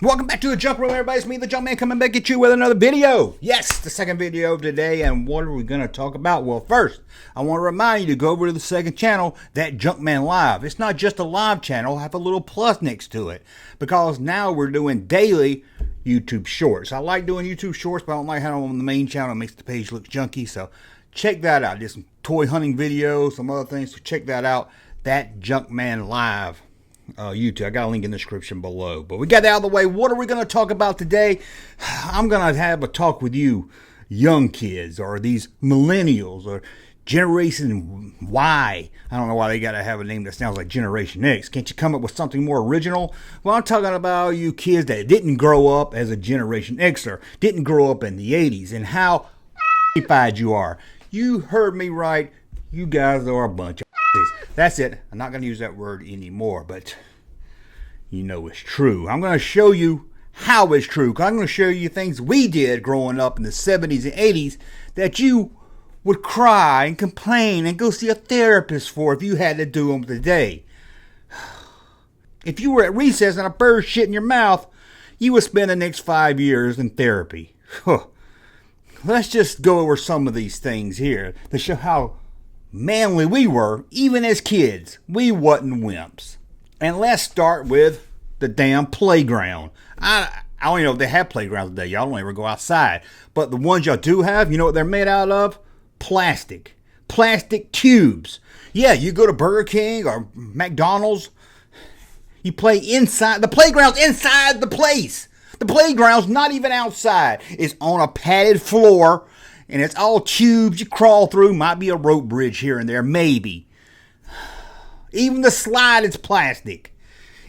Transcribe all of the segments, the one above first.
Welcome back to the Junk Room, everybody. It's me, the Junkman, coming back at you with another video. Yes, the second video of today. And what are we going to talk about? Well, first, I want to remind you to go over to the second channel, that Junkman Live. It's not just a live channel. I have a little plus next to it. Because now we're doing daily YouTube shorts. I like doing YouTube shorts, but I don't like having them on the main channel. It makes the page look junky. So check that out. There's some toy hunting videos, some other things. So check that out. That Junkman Live. YouTube. I got a link in the description below. But we got that out of the way. What are we going to talk about today? I'm going to have a talk with you young kids, or these millennials, or Generation Y. I don't know why they got to have a name that sounds like Generation X. Can't you come up with something more original? Well, I'm talking about you kids that didn't grow up as a Generation Xer, didn't grow up in the 80s, and how fied you are. You heard me right. You guys are a bunch of That's it. I'm not going to use that word anymore, but you know it's true. I'm going to show you how it's true. Because I'm going to show you things we did growing up in the 70s and 80s that you would cry and complain and go see a therapist for if you had to do them today. If you were at recess and a bird shit in your mouth, you would spend the next 5 years in therapy. Let's just go over some of these things here to show how manly we were, even as kids. We wasn't wimps. And let's start with the damn playground. I don't even know if they have playgrounds today. Y'all don't ever go outside. But the ones y'all do have, you know what they're made out of? Plastic. Plastic cubes. Yeah, you go to Burger King or McDonald's, you play inside. The playground's inside the place. The playground's not even outside. It's on a padded floor. And it's all tubes you crawl through. Might be a rope bridge here and there, maybe. Even the slide is plastic.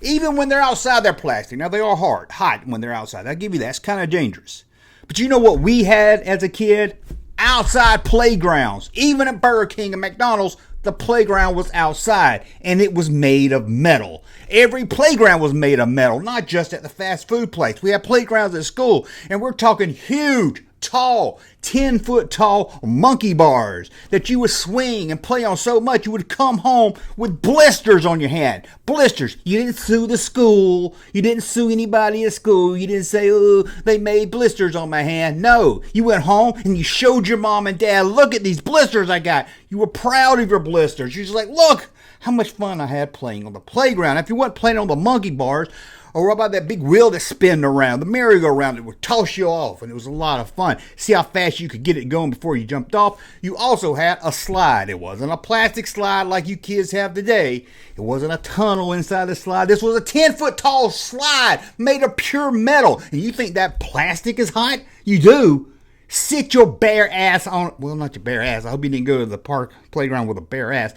Even when they're outside, they're plastic. Now, they are hot when they're outside. I'll give you that. It's kind of dangerous. But you know what we had as a kid? Outside playgrounds. Even at Burger King and McDonald's, the playground was outside. And it was made of metal. Every playground was made of metal, not just at the fast food place. We had playgrounds at school, and we're talking huge, tall, 10-foot tall monkey bars that you would swing and play on so much you would come home with blisters on your hand. Blisters. You didn't sue the school. You didn't sue anybody at school. You didn't say, oh, they made blisters on my hand. No. You went home and you showed your mom and dad, look at these blisters I got. You were proud of your blisters. You're just like, look how much fun I had playing on the playground. If you weren't playing on the monkey bars, or what about that big wheel that's spinning around, the merry-go-round that would toss you off, and it was a lot of fun. See how fast you could get it going before you jumped off? You also had a slide. It wasn't a plastic slide like you kids have today. It wasn't a tunnel inside the slide. This was a 10-foot tall slide made of pure metal. And you think that plastic is hot? You do. Sit your bare ass on, well, not your bare ass. I hope you didn't go to the park playground with a bare ass.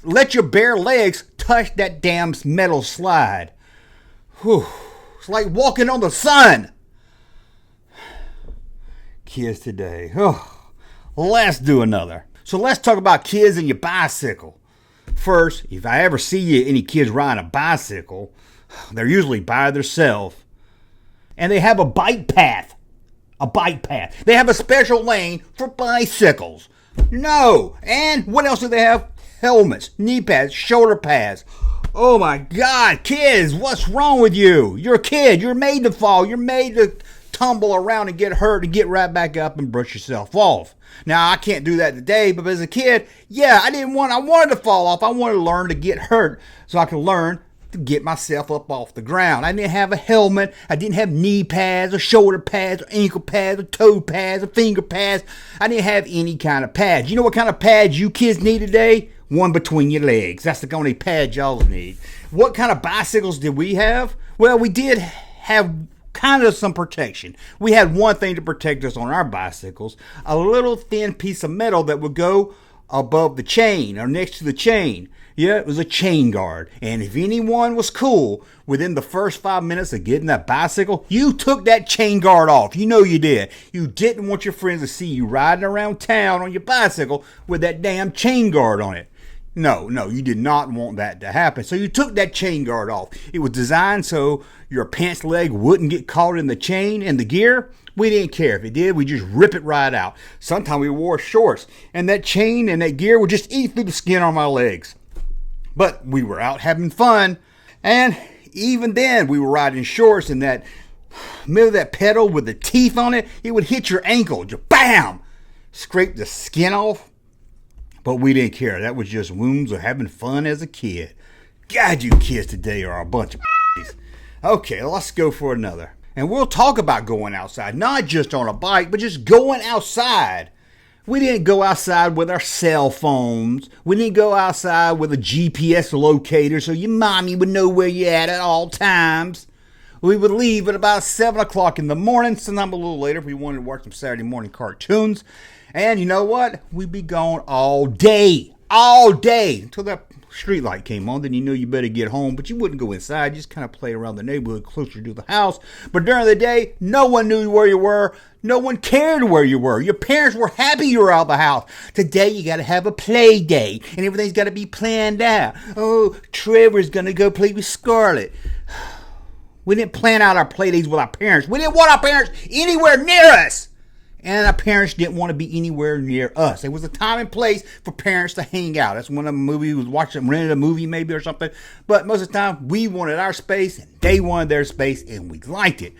Let your bare legs touch that damn metal slide. Whew. It's like walking on the sun. Kids today. Oh, let's do another. So let's talk about kids and your bicycle. First, if I ever see any kids riding a bicycle, they're usually by themselves. And they have a bike path. A bike path. They have a special lane for bicycles. No. And what else do they have? Helmets, knee pads, shoulder pads. Oh my God, kids, what's wrong with you? You're a kid. You're made to fall. You're made to tumble around and get hurt and get right back up and brush yourself off. Now, I can't do that today, but as a kid, yeah, I wanted to fall off. I wanted to learn to get hurt so I could learn to get myself up off the ground. I didn't have a helmet. I didn't have knee pads or shoulder pads or ankle pads or toe pads or finger pads. I didn't have any kind of pads. You know what kind of pads you kids need today? One between your legs. That's the only pad y'all need. What kind of bicycles did we have? Well, we did have kind of some protection. We had one thing to protect us on our bicycles. A little thin piece of metal that would go above the chain or next to the chain. Yeah, it was a chain guard. And if anyone was cool, within the first 5 minutes of getting that bicycle, you took that chain guard off. You know you did. You didn't want your friends to see you riding around town on your bicycle with that damn chain guard on it. No, you did not want that to happen. So you took that chain guard off. It was designed so your pants leg wouldn't get caught in the chain and the gear. We didn't care. If it did, we just rip it right out. Sometimes we wore shorts, and that chain and that gear would just eat through the skin on my legs. But we were out having fun, and even then we were riding shorts, and that Middle of that pedal with the teeth on it, it would hit your ankle. Just bam! Scrape the skin off. But we didn't care. That was just wounds of having fun as a kid. God, you kids today are a bunch of Okay, let's go for another. And we'll talk about going outside. Not just on a bike, but just going outside. We didn't go outside with our cell phones. We didn't go outside with a GPS locator so your mommy would know where you're at all times. We would leave at about 7 o'clock in the morning, sometime a little later if we wanted to watch some Saturday morning cartoons. And you know what? We'd be gone all day, until that street light came on. Then you knew you better get home, but you wouldn't go inside. You just kind of play around the neighborhood closer to the house. But during the day, no one knew where you were. No one cared where you were. Your parents were happy you were out of the house. Today, you got to have a play date, and everything's got to be planned out. Oh, Trevor's going to go play with Scarlett. We didn't plan out our play dates with our parents. We didn't want our parents anywhere near us. And our parents didn't want to be anywhere near us. There was a time and place for parents to hang out. That's when a movie was watching, rented a movie maybe or something. But most of the time, we wanted our space and they wanted their space and we liked it.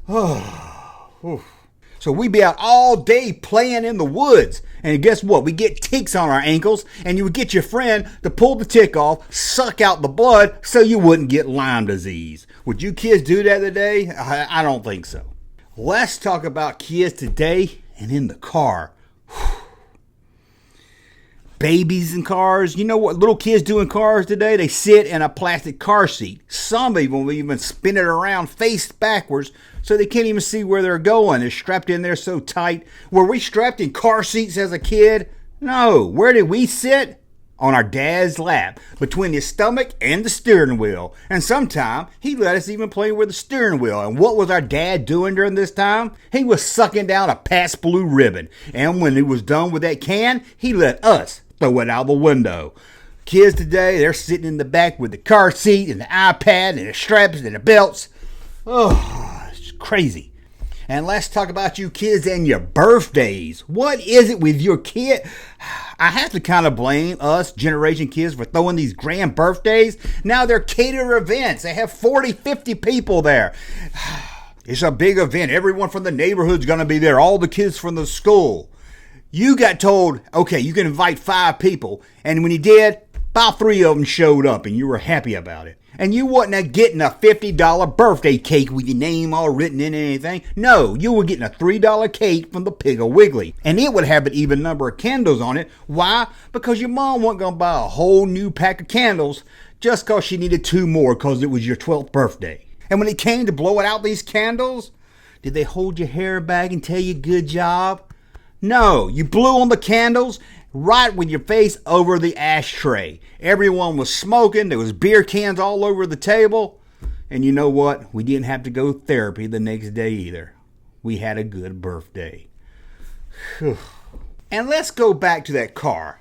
So we'd be out all day playing in the woods. And guess what? We get ticks on our ankles. And you would get your friend to pull the tick off, suck out the blood so you wouldn't get Lyme disease. Would you kids do that today? I don't think so. Let's talk about kids today and in the car. Babies in cars. You know what little kids do in cars today? They sit in a plastic car seat. Some of them will even spin it around face backwards so they can't even see where they're going. They're strapped in there so tight. Were we strapped in car seats as a kid? No. Where did we sit? On our dad's lap, between his stomach and the steering wheel. And sometime, he let us even play with the steering wheel. And what was our dad doing during this time? He was sucking down a Pabst Blue Ribbon. And when he was done with that can, he let us throw it out the window. Kids today, they're sitting in the back with the car seat and the iPad and the straps and the belts. Oh, it's crazy. And let's talk about you kids and your birthdays. What is it with your kid? I have to kind of blame us generation kids for throwing these grand birthdays. Now they're catered events. They have 40, 50 people there. It's a big event. Everyone from the neighborhood's going to be there. All the kids from the school. You got told, okay, you can invite 5 people. And when you did, about 3 of them showed up and you were happy about it. And you wasn't getting a $50 birthday cake with your name all written in anything. No, you were getting a $3 cake from the Piggly Wiggly. And it would have an even number of candles on it. Why? Because your mom wasn't going to buy a whole new pack of candles just because she needed 2 more because it was your 12th birthday. And when it came to blowing out these candles, did they hold your hair back and tell you good job? No, you blew on the candles right with your face over the ashtray. Everyone was smoking. There was beer cans all over the table. And you know what? We didn't have to go to therapy the next day either. We had a good birthday. And let's go back to that car.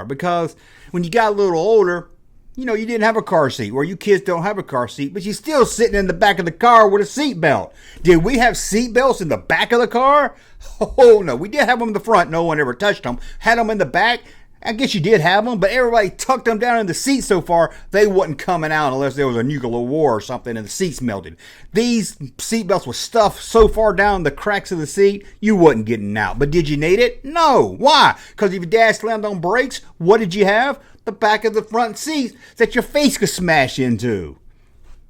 Because when you got a little older, you know, you didn't have a car seat. Or you kids don't have a car seat, but you're still sitting in the back of the car with a seat belt. Did we have seat belts in the back of the car? Oh, no. We did have them in the front. No one ever touched them. Had them in the back. I guess you did have them, but everybody tucked them down in the seat so far, they wasn't coming out unless there was a nuclear war or something and the seats melted. These seat belts were stuffed so far down the cracks of the seat, you wasn't getting out. But did you need it? No. Why? Because if your dad slammed on brakes, what did you have? The back of the front seat that your face could smash into.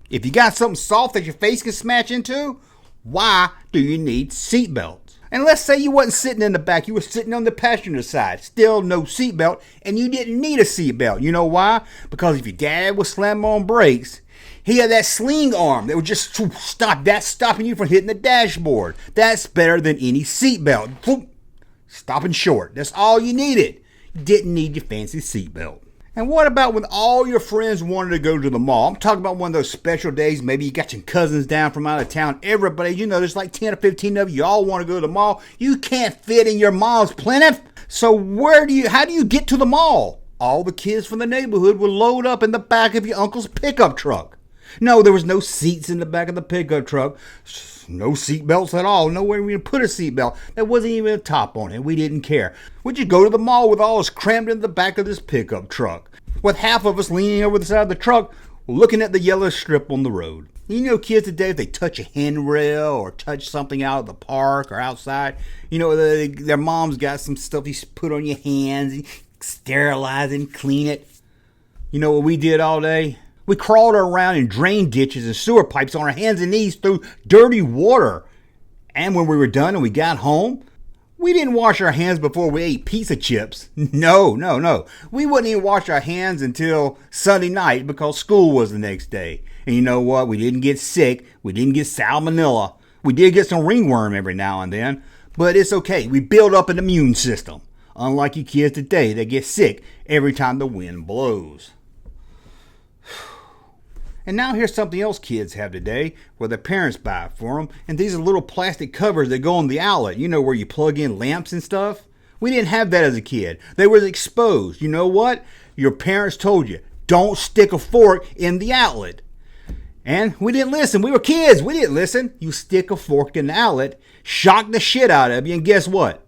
If you got something soft that your face could smash into, why do you need seat belts? And let's say you wasn't sitting in the back, you were sitting on the passenger side, still no seatbelt, and you didn't need a seatbelt. You know why? Because if your dad was slamming on brakes, he had that sling arm that would just stop that, stopping you from hitting the dashboard. That's better than any seatbelt. Stopping short. That's all you needed. You didn't need your fancy seatbelt. And what about when all your friends wanted to go to the mall? I'm talking about one of those special days. Maybe you got your cousins down from out of town. Everybody, you know, there's like 10 or 15 of you. You all want to go to the mall. You can't fit in your mom's plenty. So how do you get to the mall? All the kids from the neighborhood would load up in the back of your uncle's pickup truck. No, there was no seats in the back of the pickup truck. No seat belts at all. Nowhere we could put a seat belt. There wasn't even a top on it. We didn't care. We'd just go to the mall with all us crammed in the back of this pickup truck. With half of us leaning over the side of the truck looking at the yellow strip on the road. You know, kids today, if they touch a handrail or touch something out of the park or outside, you know, their mom's got some stuff you put on your hands and sterilize and clean it. You know what we did all day? We crawled around in drain ditches and sewer pipes on our hands and knees through dirty water. And when we were done and we got home, we didn't wash our hands before we ate pizza chips. No. We wouldn't even wash our hands until Sunday night because school was the next day. And you know what? We didn't get sick. We didn't get salmonella. We did get some ringworm every now and then. But it's okay. We build up an immune system. Unlike you kids today that get sick every time the wind blows. And now here's something else kids have today where their parents buy it for them. And these are little plastic covers that go on the outlet. You know, where you plug in lamps and stuff. We didn't have that as a kid. They were exposed. You know what? Your parents told you, don't stick a fork in the outlet. And we didn't listen. We were kids. We didn't listen. You stick a fork in the outlet, shock the shit out of you, and guess what?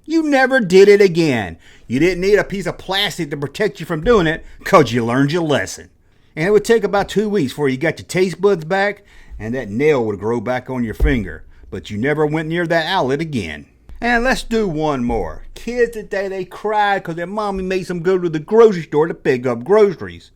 You never did it again. You didn't need a piece of plastic to protect you from doing it because you learned your lesson. And it would take about 2 weeks before you got your taste buds back and that nail would grow back on your finger. But you never went near that outlet again. And let's do one more. Kids today, they cried because their mommy made them go to the grocery store to pick up groceries.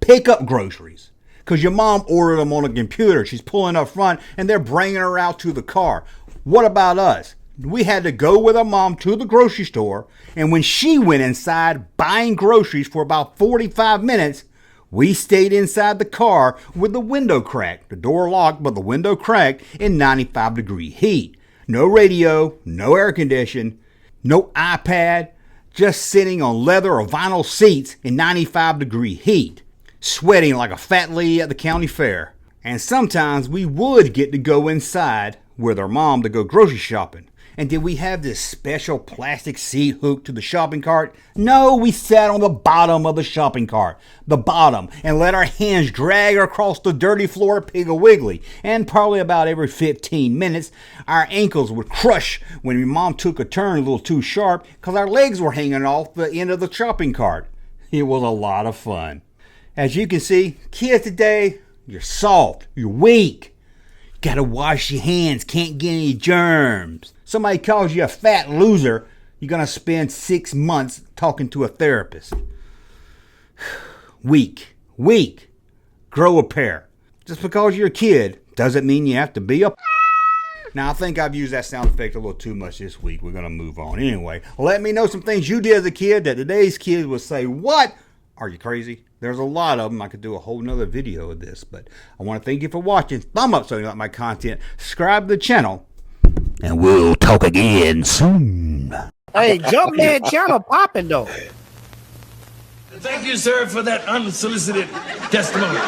Pick up groceries. Because your mom ordered them on a computer. She's pulling up front and they're bringing her out to the car. What about us? We had to go with our mom to the grocery store. And when she went inside buying groceries for about 45 minutes, we stayed inside the car with the window cracked, the door locked, but the window cracked in 95-degree heat. No radio, no air condition, no iPad, just sitting on leather or vinyl seats in 95-degree heat, sweating like a fat lady at the county fair. And sometimes we would get to go inside with our mom to go grocery shopping. And did we have this special plastic seat hooked to the shopping cart? No, we sat on the bottom of the shopping cart, the bottom, and let our hands drag across the dirty floor of Piggly Wiggly. And probably about every 15 minutes, our ankles would crush when your mom took a turn a little too sharp because our legs were hanging off the end of the shopping cart. It was a lot of fun. As you can see, kids today, you're soft, you're weak. Gotta wash your hands, can't get any germs. Somebody calls you a fat loser, you're gonna spend 6 months talking to a therapist. Weak. Grow a pair. Just because you're a kid doesn't mean you have to be a... Now, I think I've used that sound effect a little too much this week. We're gonna move on. Anyway, let me know some things you did as a kid that today's kids will say, what? Are you crazy? There's a lot of them. I could do a whole nother video of this, but I want to thank you for watching. Thumb up so you like my content. Subscribe to the channel, and we'll talk again soon. Hey, Junkman channel popping though. Thank you, sir, for that unsolicited testimony.